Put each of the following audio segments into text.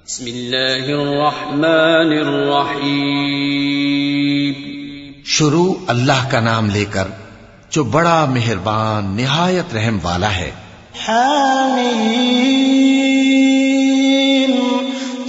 बिस्मिल्लाहिर्रहमानिर्रहीम। शुरू अल्लाह का नाम लेकर जो बड़ा मेहरबान निहायत रहम वाला है। हामीम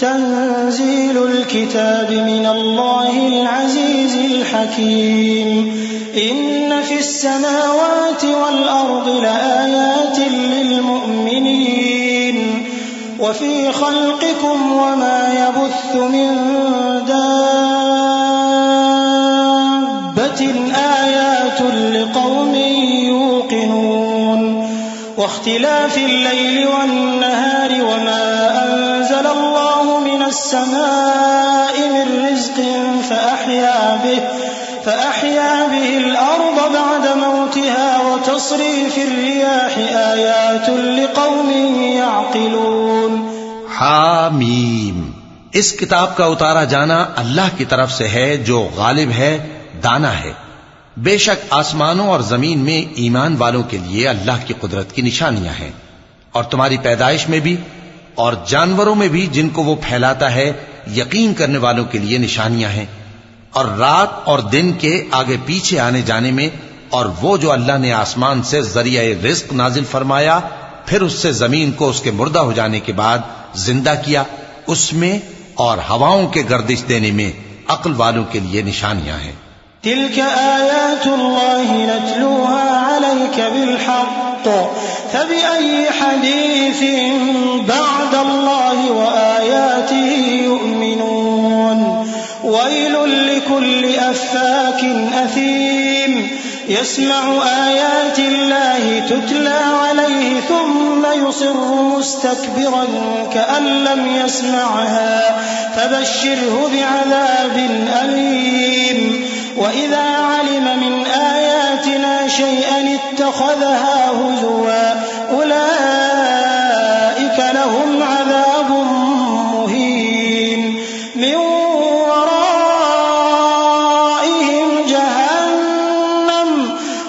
तंजीलुल किताब मिनल्लाहिल अज़ीज़िल हकीम। इन्न फिस समावाति वल अर्दि लआयातिन लिल मुमिनीन वफी खल्क़िकुम वमा यबुस्सु मिन दाब्बतिन आयातुन लिक़ौमिन युक़िनून वख्तिलाफ़िल लैलि वन्नहारि वमा अंज़लल्लाहु मिनस समाइ मिन रिज़्क़िन فأحيا به الأرض بعد موتها وتصريف الرياح آيات لقوم يعقلون। हामीम, इस किताब का उतारा जाना अल्लाह की तरफ से है जो गालिब है, दाना है। बेशक आसमानों और जमीन में ईमान वालों के लिए अल्लाह की कुदरत की निशानियां हैं, और तुम्हारी पैदाइश में भी और जानवरों में भी जिनको वो फैलाता है यकीन करने वालों के लिए निशानियां हैं। और रात और दिन के आगे पीछे आने जाने में, और वो जो अल्लाह ने आसमान से जरिया रिज्क नाजिल फरमाया, फिर उससे जमीन को उसके मुर्दा हो जाने के बाद जिंदा किया, उसमें और हवाओं के गर्दिश देने में अक्ल वालों के लिए निशानियां हैं। तिल्क आयातुल्लाहि नतलूहा अलैका बिलहक़ फबिअय्यि हदीसिन बअदल्लाहि व आयातिहि युमिनून। वैलुल लिकुल्लि अफ़्फ़ाकिन असीम यस्मअु आयातिल्लाहि तुतला अलैहि थुम्मा युसिर्रु मुस्तकबिरन कअन लम यस्मअहा फबश्शिरहु बिअज़ाबिन अलीम। वइज़ा अलिम मिन आयातिना शैअन इत्तख़ज़हा हुज़ुवा उलाइक लहुम अज़ाबुम मुहीन मिन वराइहिम जहन्नम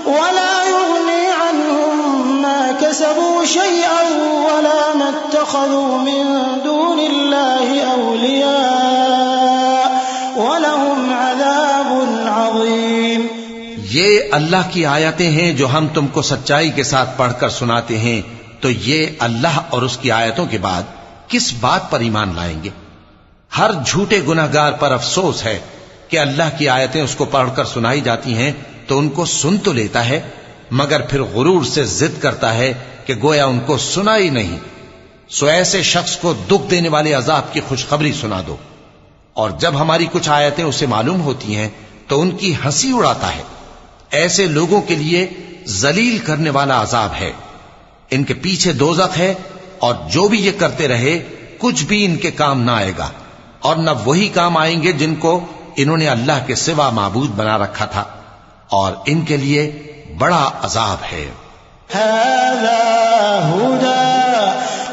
वला युग़नी अन्हुम मा कसबू शैअन वला मत्तख़ज़ू मिन दूनिल्लाहि औलिया वलहुम अज़ाबुन अज़ीम। ये अल्लाह की आयतें हैं जो हम तुमको सच्चाई के साथ पढ़कर सुनाते हैं, तो ये अल्लाह और उसकी आयतों के बाद किस बात पर ईमान लाएंगे? हर झूठे गुनहगार पर अफसोस है कि अल्लाह की आयतें उसको पढ़कर सुनाई जाती हैं तो उनको सुन तो लेता है, मगर फिर गुरूर से जिद करता है कि गोया उनको सुना ही नहीं। सो ऐसे शख्स को दुख देने वाले अजाब की खुशखबरी सुना दो, और जब हमारी कुछ आयतें उसे मालूम होती हैं तो उनकी हंसी उड़ाता है। ऐसे लोगों के लिए जलील करने वाला अजाब है। इनके पीछे दोज़ख है, और जो भी ये करते रहे कुछ भी इनके काम ना आएगा, और न वही काम आएंगे जिनको इन्होंने अल्लाह के सिवा माबूद बना रखा था, और इनके लिए बड़ा अजाब है। हाज़ा हुदा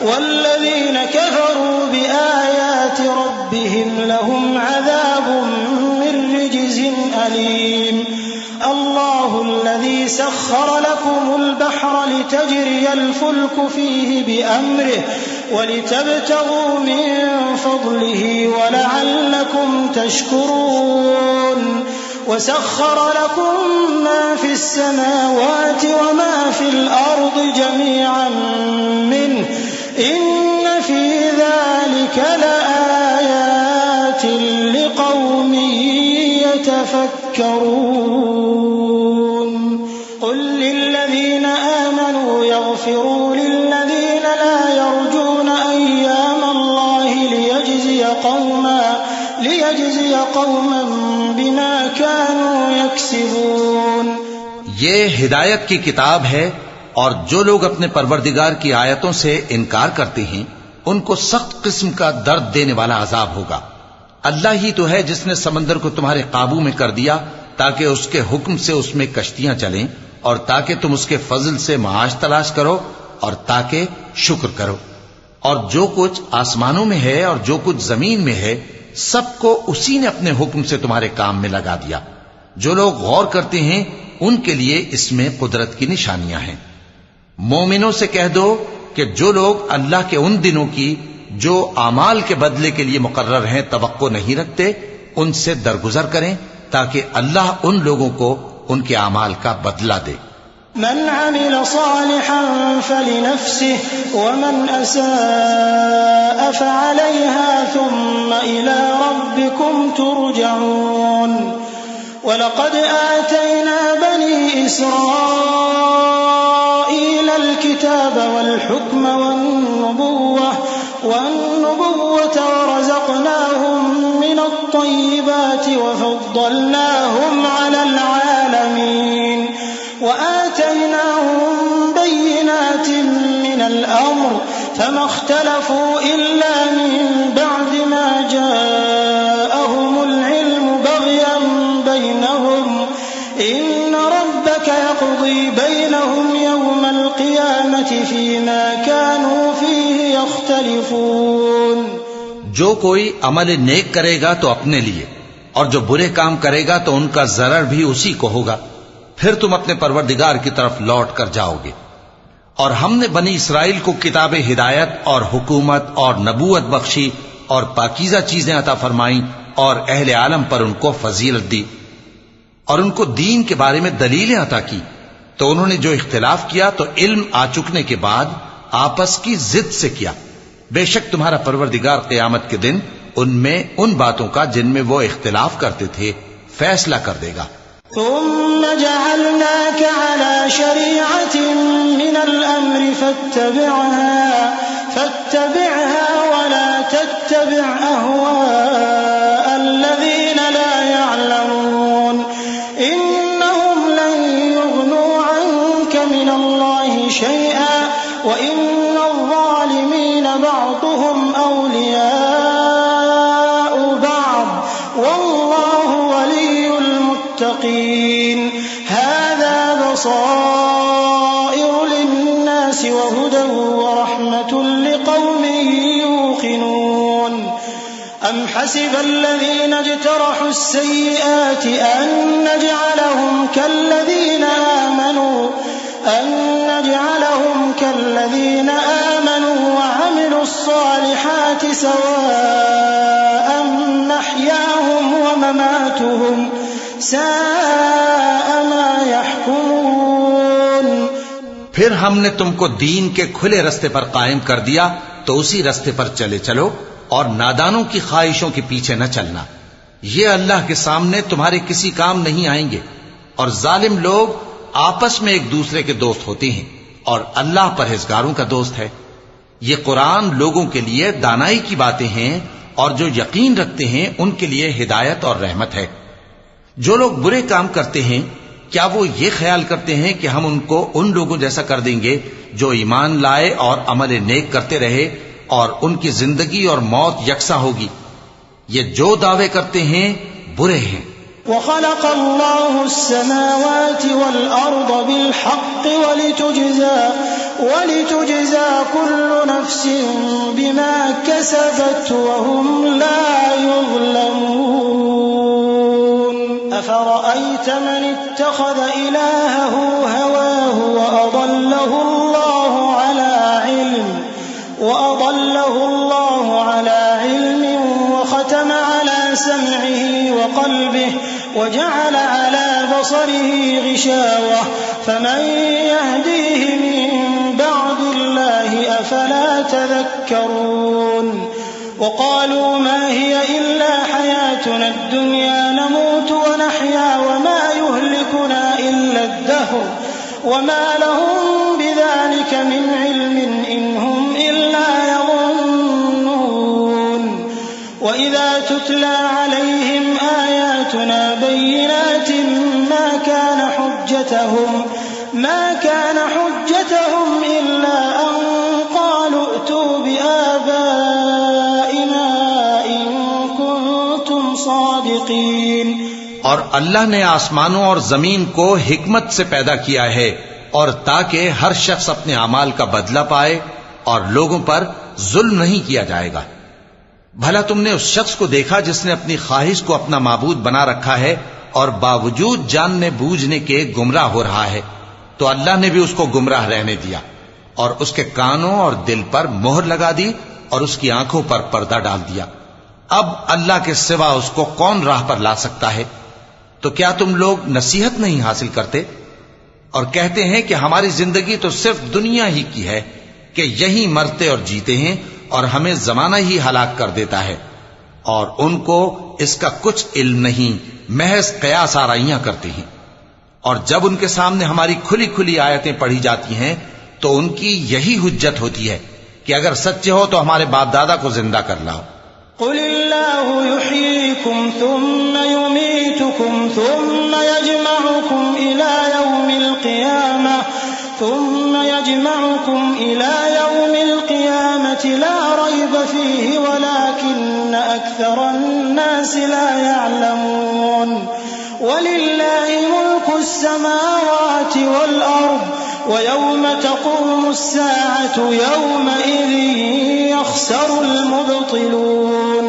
वल्लज़ीन कफ़रू बिआयाति रब्बिहिम लहुम अज़ाबुम मिन रिज्ज़िन अलीम। अल्लाहुल्लज़ी सख़्ख़र लकुमुल बहर लितजरियल फुल्कु फ़ीहि बिअम्रिहि वलितब्तगू मिन फ़ज़लिहि वलअल्लकुम तशकुरून। वसख़्ख़र लकुम मा फ़िस समावाति वमा फ़िल अर्दि जमीअन मिन्हु इन्न फ़ी ज़ालिका लआयातिन लिक़ौमिन यतफ़क्करून। क़ुल लिल्लज़ीन आमनू यग़फ़िरू लिल्लज़ीन ला यर्जून अय्यामल्लाहि लियजज़िय क़ौमन बिमा कानू यक्सिबून। ये हिदायत की किताब है, और जो लोग अपने परवरदिगार की आयतों से इनकार करते हैं उनको सख्त किस्म का दर्द देने वाला अजाब होगा। अल्लाह ही तो है जिसने समंदर को तुम्हारे काबू में कर दिया ताकि उसके हुक्म से उसमें कश्तियां चलें, और ताकि तुम उसके फजल से माश तलाश करो, और ताकि शुक्र करो। और जो कुछ आसमानों में है और जो कुछ जमीन में है, सबको उसी ने अपने हुक्म से तुम्हारे काम में लगा दिया। जो लोग गौर करते हैं उनके लिए इसमें कुदरत की निशानियां हैं। मोमिनों से कह दो कि जो लोग अल्लाह के उन दिनों की जो आमाल के बदले के लिए मुकर्रर हैं तवक्को नहीं रखते, उनसे दरगुजर करें ताकि अल्लाह उन लोगों को उनके आमाल का बदला दे। मन अमिल सालिहन फलिनफ्सिह वमन असाअ फअलैहा थुम्मा इला रब्बिकुम तुरजऊन। वलक़द आतैना बनी इस्राईल अल-किताब वल-हुक्म वन्नुबुव्वत वरज़क़नाहुम मिनत-तय्यिबाति वफ़द्दलनाहुम अलल आलमीन वआतैनाहुम बय्यिनातिन मिनल अम्र फमा इख्तलफू इल्ला मिन बअदि मा जाअहुमुल इल्मु बग़यन बैनहुम इन्न रब्बक यक़दी बैनहुम यौमल क़ियामति फ़ीमा कानू फ़ीहि यख्तलिफ़ून। जो कोई अमल नेक करेगा तो अपने लिए, और जो बुरे काम करेगा तो उनका जरर भी उसी को होगा। फिर तुम अपने परवरदिगार की तरफ लौट कर जाओगे। और हमने बनी इसराइल को किताब हिदायत और हुकूमत और नबूवत बख्शी और पाकीज़ा चीजें अता फरमाई और अहले आलम पर उनको फजीलत दी और उनको दीन के बारे में दलीलें अता की। तो उन्होंने जो इख्तिलाफ किया तो इल्म आ चुकने के बाद आपस की जिद से किया। बेशक तुम्हारा परवरदिगार क़यामत के दिन उनमें उन बातों का जिनमें वो इख्तिलाफ करते थे फैसला कर देगा। थुम्म जअलनाक अला शरीअतिन मिनल अम्रि फत्तबिअहा वला तत्तबिअ अहवाअल्लज़ीना ला यअलमून इन्नहुम लन युग़नू अन्क मिनल्लाहि शैअन व इन्नज़्ज़ालिमीन बअदुहुम औलियाउ बअद वल्लाहु वलियुल मुत्तक़ीन। हाज़ा बसाइरु लिन्नासि व हुदन व रहमतुन लिक़ौमिन यूक़िनून। अम हसिबल्लज़ीना इज्तरहु अस्सय्यिआति अन नज'अलहुम कल्लज़ीना आमनू व अमिलुस्सालिहाति सवाअन महयाहुम व ममातुहुम साअ मा यहकुमून। फिर हमने तुमको दीन के खुले रस्ते पर कायम कर दिया तो उसी रस्ते पर चले चलो और नादानों की ख्वाहिशों के पीछे न चलना। ये अल्लाह के सामने तुम्हारे किसी काम नहीं आएंगे। और जालिम लोग आपस में एक दूसरे के दोस्त होते हैं और अल्लाह परहेजगारों का दोस्त है। ये कुरान लोगों के लिए दानाई की बातें हैं और जो यकीन रखते हैं उनके लिए हिदायत और रहमत है। जो लोग बुरे काम करते हैं क्या वो ये ख्याल करते हैं कि हम उनको उन लोगों जैसा कर देंगे जो ईमान लाए और अमल नेक करते रहे और उनकी जिंदगी और मौत यकसा होगी? ये जो दावे करते हैं बुरे हैं। वख़लक़ल्लाहु अस्समावाति वल अर्द बिल हक़्क़ वलितुजज़ा कुल्लु नफ्सिन बिमा कसबत वहुम ला युज़लमून। अफ़रअयत मन इत्तख़ज़ इलाहहु हवाहु वअضल्लहु अल्लाहु अला इल्मिन वख़तम अला सम'ihi वक़ल्बिहि वजअल अला बसरिहि ग़िशावह फमन यहदीहि मिन बअदिल्लाहि अफ़ला तज़क्करून। वक़ालू मा हिय इल्ला हयातुना अद्दुन्या नमूतु वनहया वमा युहलिकुना इल्ला अद्दहर वमा लहुम बिज़ालिक मिन इल्मिन इन हुम इल्ला यज़ुन्नून। वइज़ा तुतला अलैहिम आयातुना बय्यिनातिन मा कान हुज्जतहुम इल्ला अन क़ालू अतू बिआबाइना इन कुन्तुम सादिक़ीन। और अल्लाह ने आसमानों और जमीन को हिकमत से पैदा किया है और ताकि हर शख्स अपने अमाल का बदला पाए और लोगों पर जुल्म नहीं किया जाएगा। भला तुमने उस शख्स को देखा जिसने अपनी ख्वाहिश को अपना माबूद बना रखा है और बावजूद जानने बूझने के गुमराह हो रहा है? तो अल्लाह ने भी उसको गुमराह रहने दिया और उसके कानों और दिल पर मोहर लगा दी और उसकी आंखों पर पर्दा डाल दिया। अब अल्लाह के सिवा उसको कौन राह पर ला सकता है? तो क्या तुम लोग नसीहत नहीं हासिल करते? और कहते हैं कि हमारी जिंदगी तो सिर्फ दुनिया ही की है, कि यही मरते और जीते हैं और हमें जमाना ही हलाक कर देता है। और उनको इसका कुछ इल्म नहीं, महज कयास आराइयां करते हैं। और जब उनके सामने हमारी खुली खुली आयतें पढ़ी जाती हैं तो उनकी यही हुज्जत होती है कि अगर सच्चे हो तो हमारे बाप दादा को जिंदा कर लाओ। कुलिल्लाहु युहयीकुम थुम्मा युमीतुकुम थुम्मा यजमउकुम इला यौमिल क़ियामति ला रैब फीहि वलाकिन्न अक्सरन्नासि ला यअलमून। वलिल्लाहि मुल्कुस समावाति वल अर्द वयौम तक़ूमुस साअतु यौमइज़िन यख़सरुल मुब्तिलून।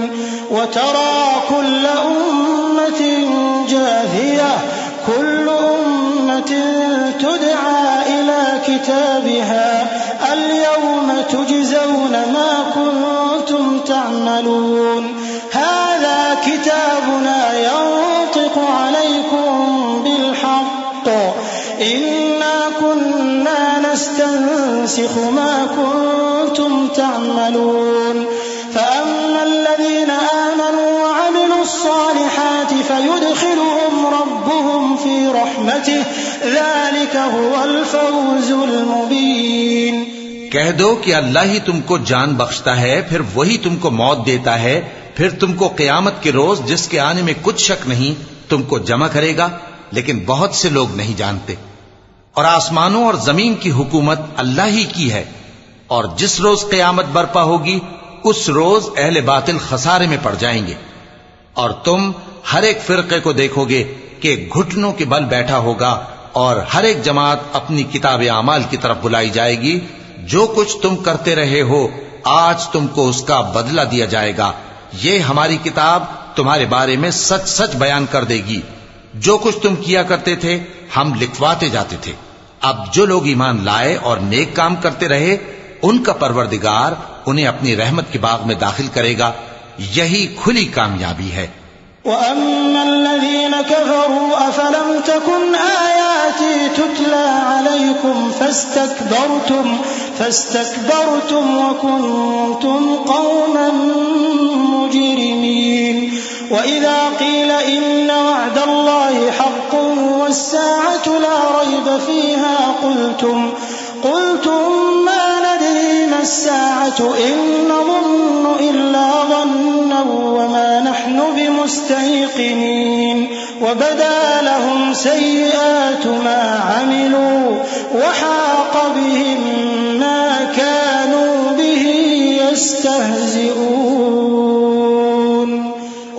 वतरा कुल्ल उम्मतिन जाथिया कुल्लु उम्मतिन तुदआ इला किताबिहा अल-यौम तुजज़ौन मा कुन्तुम तअमलून। हाज़ा किताबुना यंतिक़ु अलैकुम बिल-हक़्क़ इन्ना कुन्ना नस्तंसिख़ु मा कुन्तुम तअमलून। فأما الذين آمنوا وعملوا الصالحات فيدخلهم ربهم في رحمته ذلك هو الفوز المبين। कह दो कि अल्लाह ही तुमको जान बख्शता है, फिर वही तुमको मौत देता है, फिर तुमको क़यामत के रोज जिसके आने में कुछ शक नहीं तुमको जमा करेगा। लेकिन बहुत से लोग नहीं जानते। और आसमानों और जमीन की हुकूमत अल्लाह ही की है। और जिस रोज क़यामत बर्पा होगी उस रोज अहले बातिल खसारे में पड़ जाएंगे। और तुम हर एक फिरके को देखोगे कि घुटनों के बल बैठा होगा और हर एक जमात अपनी किताब आमाल की तरफ बुलाई जाएगी। जो कुछ तुम करते रहे हो आज तुमको उसका बदला दिया जाएगा। ये हमारी किताब तुम्हारे बारे में सच सच बयान कर देगी। जो कुछ तुम किया करते थे हम लिखवाते जाते थे। अब जो लोग ईमान लाए और नेक काम करते रहे उनका परवरदिगार उन्हें अपनी रहमत के बाग में दाखिल करेगा। यही खुली कामयाबी है। वअम्मा अल्लज़ीना कफ़रू अफ़लम तकुन आयाती तुतला अलैकुम फस्तकबरतुम वकुन्तुम क़ौमन मुजरिमीन। वइज़ा क़ील इन्न वअदल्लाहि हक़्क़ुन वस्साअतु ला रैब फ़ीहा क़ुल्तुम मा नदरी मस्साअतु इन नज़ुन्नु इल्ला ظन्नन वमा नहनु बिमुस्तयक़िनीन। वबदा लहुम सय्यिआतु मा अमिलू वहाक़ बिहिम मा कानू बिही यस्तहज़िऊन।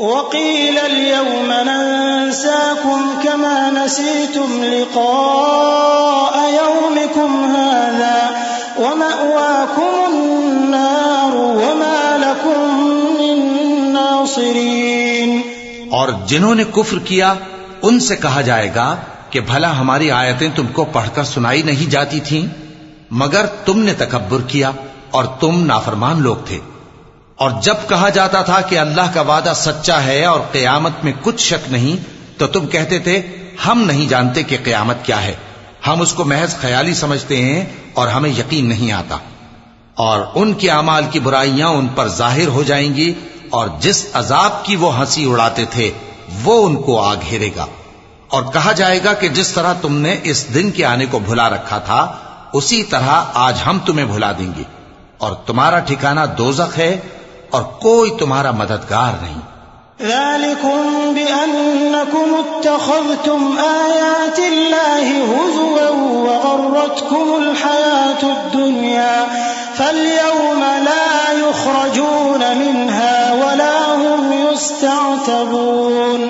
वक़ील अल-यौम नंसाकुम कमा नसीतुम लिक़ाअ यौमिकुम हाज़ा वमअवाकुमुन नार वमा लकुम मिन नासिरीन। और जिन्होंने कुफ्र किया उनसे कहा जाएगा कि भला हमारी आयतें तुमको पढ़कर सुनाई नहीं जाती थीं, मगर तुमने तकब्बुर किया और तुम नाफरमान लोग थे। और जब कहा जाता था कि अल्लाह का वादा सच्चा है और क़यामत में कुछ शक नहीं, तो तुम कहते थे हम नहीं जानते कि क़यामत क्या है, हम उसको महज ख्याली समझते हैं और हमें यकीन नहीं आता। और उनके अमाल की बुराइयां उन पर जाहिर हो जाएंगी और जिस अजाब की वो हंसी उड़ाते थे वो उनको आ घेरेगा। और कहा जाएगा कि जिस तरह तुमने इस दिन के आने को भुला रखा था उसी तरह आज हम तुम्हें भुला देंगे और तुम्हारा ठिकाना दोज़ख है और कोई तुम्हारा मददगार नहीं। ज़ालिकुम बिअन्नकुम इत्तख़ज़्तुम आयातिल्लाहि हुज़ुवन व गर्रतकुमुल हयातुद दुनिया फल-यौम ला युख़रजून मिन्हा व ला हुम युस्तअतबून।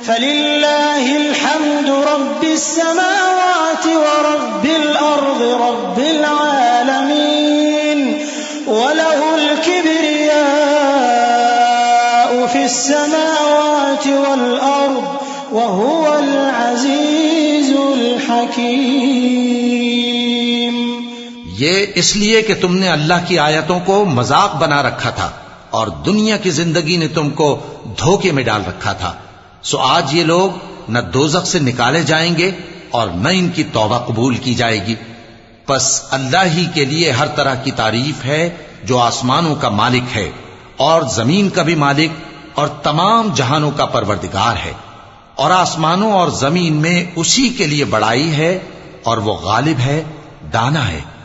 फलिल्लाहिल हम्दु रब्बिस समावाति व रब्बिल अर्दि रब्बिल आलमीन व लहुल किब्रियाउ फिस समावाति वल अर्द व हुवल अज़ीज़ुल हकीम। ये इसलिए कि तुमने अल्लाह की आयतों को मजाक बना रखा था और दुनिया की जिंदगी ने तुमको धोखे में डाल रखा था। सो आज ये लोग न दोजख से निकाले जाएंगे और न इनकी तौबा कबूल की जाएगी। बस अल्लाह ही के लिए हर तरह की तारीफ है जो आसमानों का मालिक है और जमीन का भी मालिक और तमाम जहानों का परवरदिगार है। और आसमानों और जमीन में उसी के लिए बड़ाई है और वो गालिब है, दाना है।